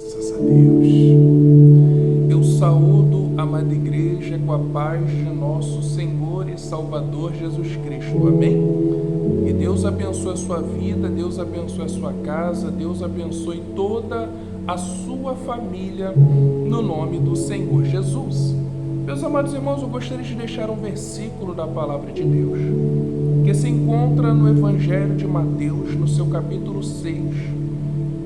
Graças a Deus. Eu saúdo, amada igreja, com a paz de nosso Senhor e Salvador Jesus Cristo. Amém? E Deus abençoe a sua vida, Deus abençoe a sua casa, Deus abençoe toda a sua família, no nome do Senhor Jesus. Meus amados irmãos, eu gostaria de deixar um versículo da Palavra de Deus, que se encontra no Evangelho de Mateus, no seu capítulo 6,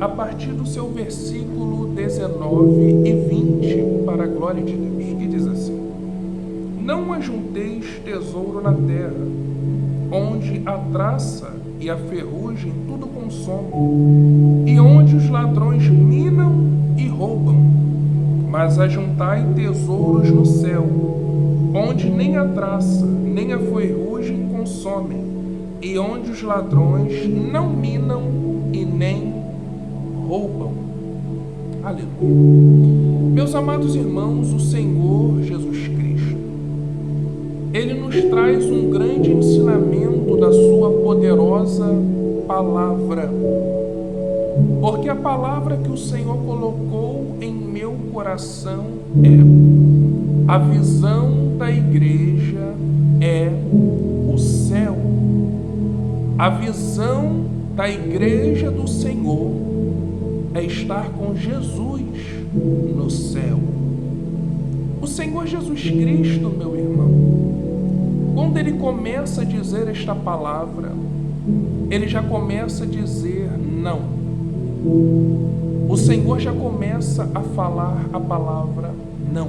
a partir do seu versículo 19 e 20, para a glória de Deus, que diz assim: Não ajunteis tesouro na terra, onde a traça e a ferrugem tudo consomem, e onde os ladrões minam e roubam, mas ajuntai tesouros no céu, onde nem a traça nem a ferrugem consomem, e onde os ladrões não minam e nem roubam. Aleluia. Meus amados irmãos, o Senhor Jesus Cristo, Ele nos traz um grande ensinamento da sua poderosa palavra, porque a palavra que o Senhor colocou em meu coração é: a visão da igreja é o céu. A visão da igreja do Senhor é estar com Jesus no céu. O Senhor Jesus Cristo, meu irmão, quando Ele começa a dizer esta palavra, Ele já começa a dizer não. O Senhor já começa a falar a palavra não,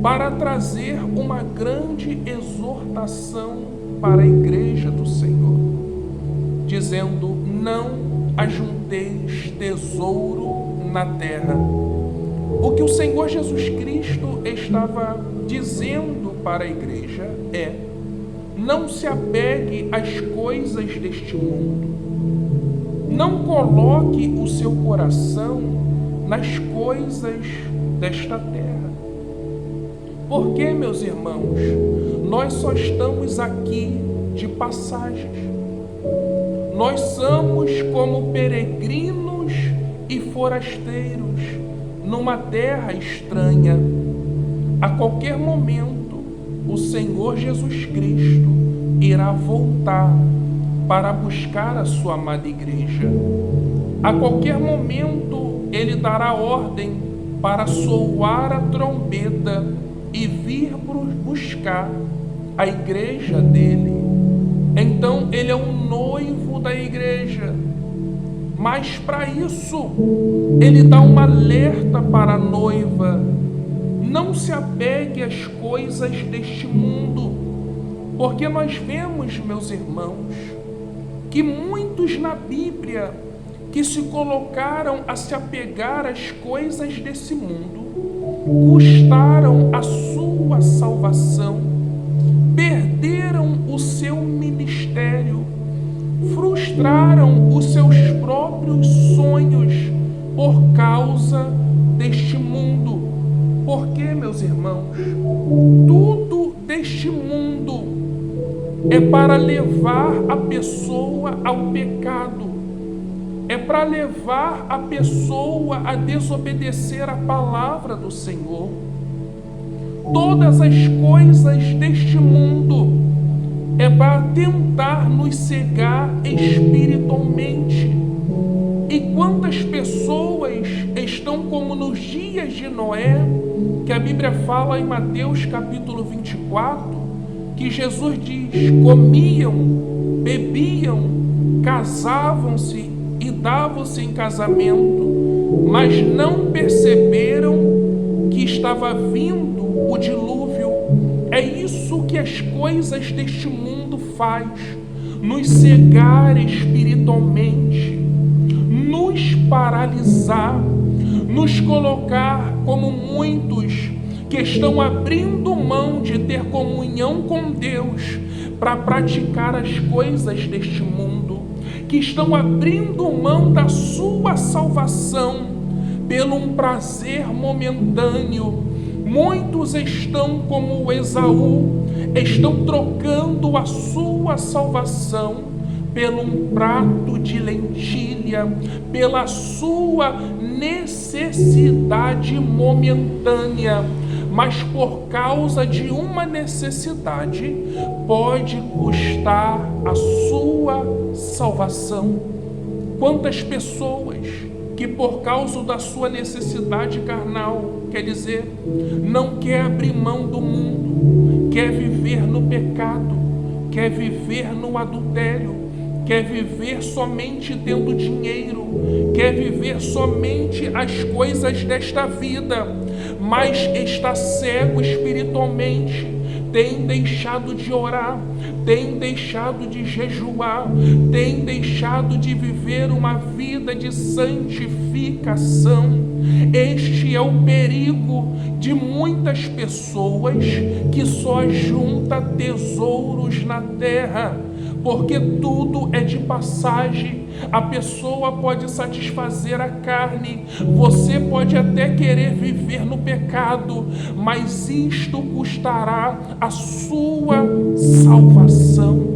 para trazer uma grande exortação para a igreja do Senhor, dizendo: não ajunteis tesouro na terra. O que o Senhor Jesus Cristo estava dizendo para a igreja é: não se apegue às coisas deste mundo. Não coloque o seu coração nas coisas desta terra. Porque, meus irmãos, nós só estamos aqui de passagem. Nós somos como peregrinos e forasteiros numa terra estranha. A qualquer momento, o Senhor Jesus Cristo irá voltar para buscar a sua amada igreja. A qualquer momento, Ele dará ordem para soar a trombeta e vir buscar a igreja dele. Então, Ele é o noivo da igreja. Mas para isso, Ele dá um alerta para a noiva: não se apegue às coisas deste mundo. Porque nós vemos, meus irmãos, que muitos na Bíblia que se colocaram a se apegar às coisas desse mundo custaram a sua salvação, perderam o seu ministério, frustraram os seus próprios sonhos por causa deste mundo. Porque, meus irmãos, tudo deste mundo é para levar a pessoa ao pecado, é para levar a pessoa a desobedecer a palavra do Senhor. Todas as coisas deste mundo é para tentar nos cegar espiritualmente. E quantas pessoas estão como nos dias de Noé, que a Bíblia fala em Mateus capítulo 24, que Jesus diz: comiam, bebiam, casavam-se e davam-se em casamento, mas não perceberam que estava vindo o dilúvio. É isso que as coisas deste mundo faz: nos cegar espiritualmente, nos paralisar, nos colocar como muitos que estão abrindo mão de ter comunhão com Deus para praticar as coisas deste mundo, que estão abrindo mão da sua salvação pelo um prazer momentâneo. Muitos estão como Esaú, estão trocando a sua salvação pelo um prato de lentilha, pela sua necessidade momentânea, mas por causa de uma necessidade, pode custar a sua salvação. Quantas pessoas que por causa da sua necessidade carnal, quer dizer, não quer abrir mão do mundo, quer viver no pecado, quer viver no adultério, quer viver somente tendo dinheiro, quer viver somente as coisas desta vida, mas está cego espiritualmente, tem deixado de orar, tem deixado de jejuar, tem deixado de viver uma vida de santificação. Este é o perigo de muitas pessoas que só juntam tesouros na terra, porque tudo é de passagem. A pessoa pode satisfazer a carne, você pode até querer viver no pecado, mas isto custará a sua salvação.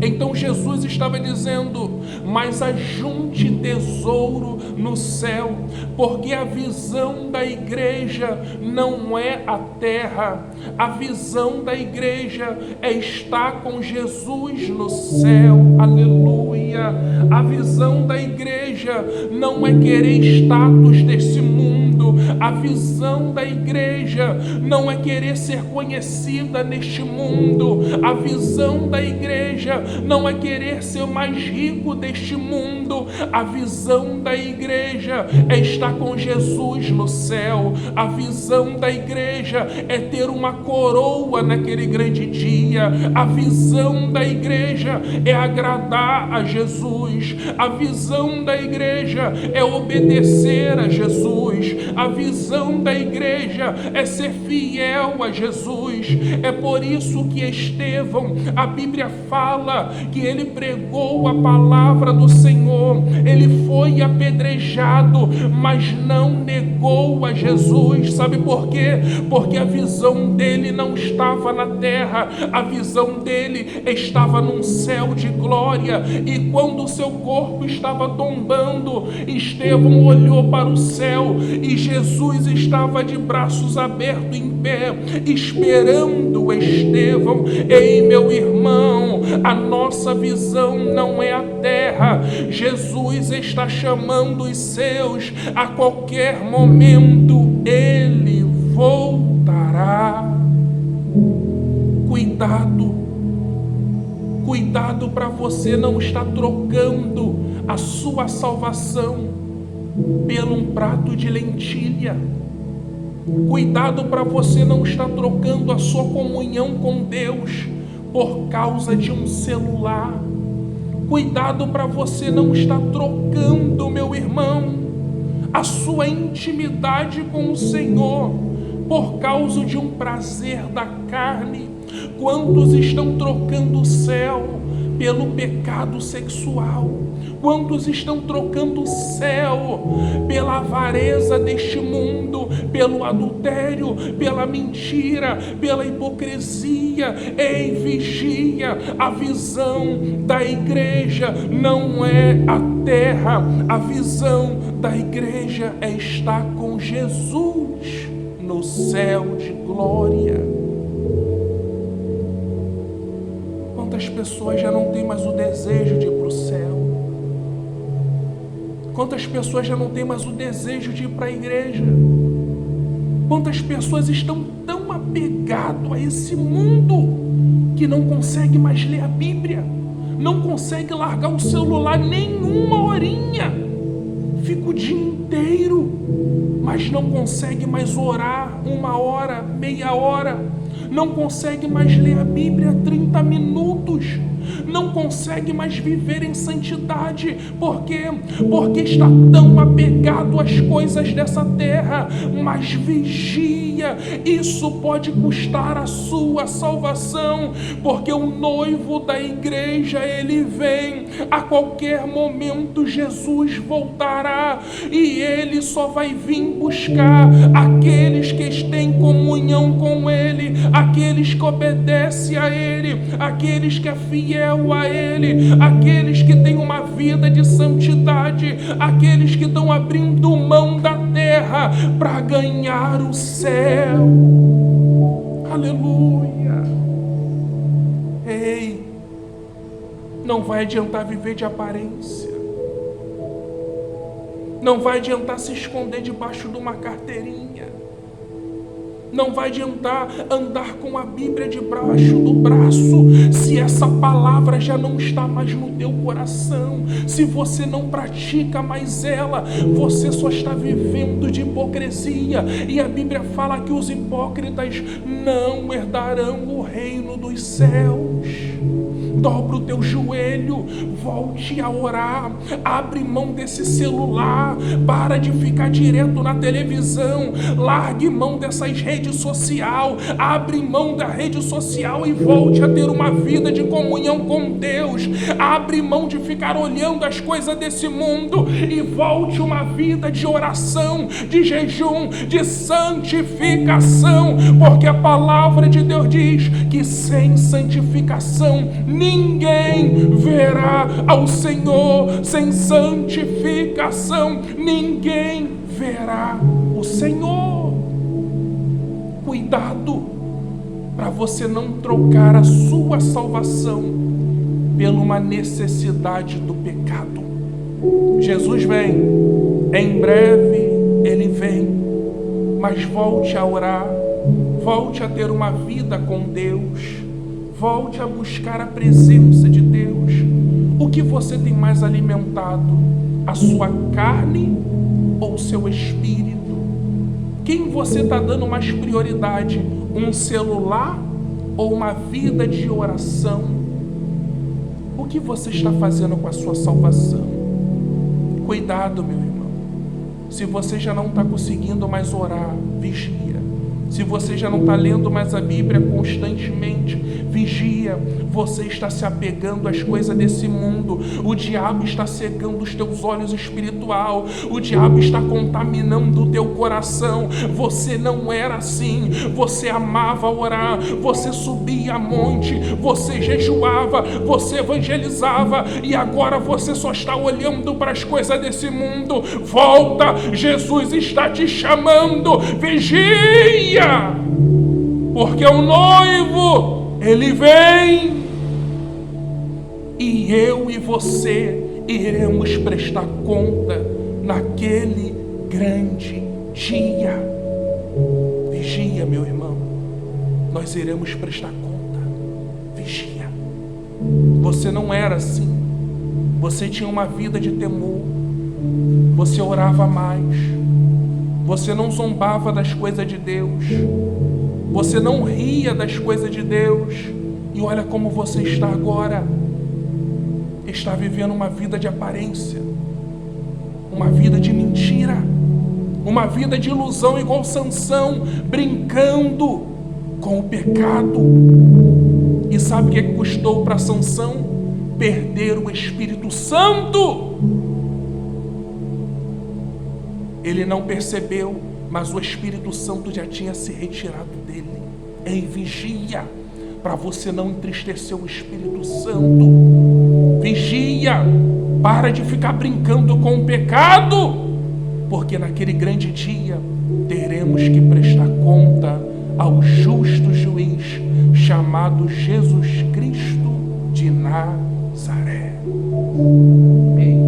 Então Jesus estava dizendo: mas ajunte tesouro no céu, porque a visão da igreja não é a terra, a visão da igreja é estar com Jesus no céu, aleluia. A visão da igreja não é querer status desse mundo, a visão da igreja não é querer ser conhecida neste mundo, a visão da igreja não é querer ser o mais rico deste mundo, a visão da igreja é estar com Jesus no céu, a visão da igreja é ter uma coroa naquele grande dia, a visão da igreja é agradar a Jesus, a visão da igreja é obedecer a Jesus, a visão da igreja é ser fiel a Jesus. É por isso que Estevão, a Bíblia fala que ele pregou a palavra do Senhor, ele foi apedrejado, mas não negou a Jesus. Sabe por quê? Porque a visão dele não estava na terra, a visão dele estava num céu de glória, e quando o seu corpo estava tombando, Estevão olhou para o céu e Jesus estava de braços abertos em pé, esperando Estevão. Ei, meu irmão, a nossa visão não é a terra. Jesus está chamando os seus, a qualquer momento ele voltará. Cuidado para você não estar trocando a sua salvação pelo um prato de lentilha. Cuidado para você não estar trocando a sua comunhão com Deus por causa de um celular. Cuidado para você não estar trocando, meu irmão, a sua intimidade com o Senhor por causa de um prazer da carne. Quantos estão trocando o céu pelo pecado sexual? Quantos estão trocando o céu pela avareza deste mundo, pelo adultério, pela mentira, pela hipocrisia? Ei, vigia, a visão da igreja não é a terra, a visão da igreja é estar com Jesus no céu de glória. Quantas pessoas já não têm mais o desejo de ir para o céu? Quantas pessoas já não têm mais o desejo de ir para a igreja? Quantas pessoas estão tão apegadas a esse mundo que não consegue mais ler a Bíblia, não consegue largar o celular nem uma horinha, fica o dia inteiro, mas não consegue mais orar 1 hora, meia hora, não consegue mais ler a Bíblia 30 minutos, não consegue mais viver em santidade. Por quê? Porque está tão apegado às coisas dessa terra. Mas vigia, isso pode custar a sua salvação, porque o noivo da igreja, ele vem, a qualquer momento Jesus voltará, e ele só vai vir buscar aqueles que têm comunhão com ele, aqueles que obedecem a ele, aqueles que é fiel fiel a Ele, aqueles que têm uma vida de santidade, aqueles que estão abrindo mão da terra para ganhar o céu. Aleluia! Ei, não vai adiantar viver de aparência. Não vai adiantar se esconder debaixo de uma carteirinha. Não vai adiantar andar com a Bíblia debaixo do braço se essa palavra já não está mais no teu coração. Se você não pratica mais ela, você só está vivendo de hipocrisia. E a Bíblia fala que os hipócritas não herdarão o reino dos céus. Dobra o teu joelho, volte a orar, abre mão desse celular, para de ficar direto na televisão, largue mão dessas redes sociais, abre mão da rede social e volte a ter uma vida de comunhão com Deus, abre mão de ficar olhando as coisas desse mundo e volte uma vida de oração, de jejum, de santificação, porque a palavra de Deus diz que sem santificação ninguém verá ao Senhor. Sem santificação ninguém verá o Senhor. Cuidado para você não trocar a sua salvação por uma necessidade do pecado. Jesus vem, em breve Ele vem, mas volte a orar, volte a ter uma vida com Deus, volte a buscar a presença de Deus. O que você tem mais alimentado? A sua carne ou o seu espírito? Quem você está dando mais prioridade? Um celular ou uma vida de oração? O que você está fazendo com a sua salvação? Cuidado, meu irmão. Se você já não está conseguindo mais orar, vigia. Se você já não está lendo mais a Bíblia constantemente, vigia. Você está se apegando às coisas desse mundo. O diabo está cegando os teus olhos espiritual. O diabo está contaminando o teu coração. Você não era assim. Você amava orar. Você subia a monte. Você jejuava. Você evangelizava. E agora você só está olhando para as coisas desse mundo. Volta! Jesus está te chamando. Vigia! Porque o noivo, ele vem, e eu e você iremos prestar conta naquele grande dia. Vigia, meu irmão, nós iremos prestar conta. Vigia. Você não era assim. Você tinha uma vida de temor. Você orava mais. Você não zombava das coisas de Deus. Você não ria das coisas de Deus. E olha como você está agora. Está vivendo uma vida de aparência. Uma vida de mentira. Uma vida de ilusão igual Sansão, brincando com o pecado. E sabe o que custou para Sansão? Perder o Espírito Santo. Ele não percebeu, mas o Espírito Santo já tinha se retirado dele. Ei, vigia, para você não entristecer o Espírito Santo. Vigia, para de ficar brincando com o pecado, porque naquele grande dia teremos que prestar conta ao justo juiz, chamado Jesus Cristo de Nazaré. Ei,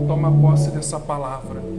toma posse dessa palavra.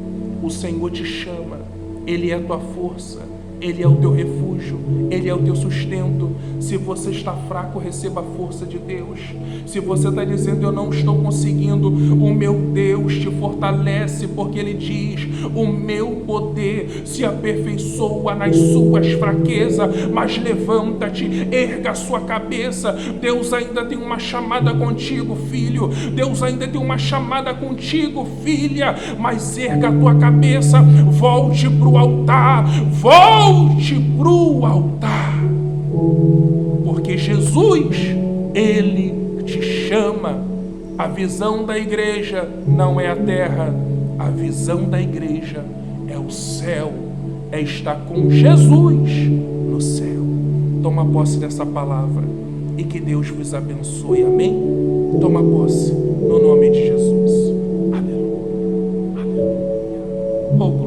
O Senhor te chama, Ele é a tua força, Ele é o teu refúgio, Ele é o teu sustento. Se você está fraco, receba a força de Deus. Se você está dizendo, eu não estou conseguindo, o meu Deus te fortalece, porque Ele diz, o meu poder se aperfeiçoa nas suas fraquezas. Mas levanta-te, erga a sua cabeça. Deus ainda tem uma chamada contigo, filho. Deus ainda tem uma chamada contigo, filha. Mas erga a tua cabeça, volte para o altar, volte para o altar, porque Jesus, Ele te chama. A visão da igreja não é a terra, a visão da igreja é o céu, é estar com Jesus no céu. Toma posse dessa palavra. e que Deus vos abençoe. Amém? Toma posse no nome de Jesus. Aleluia. Aleluia. Oh,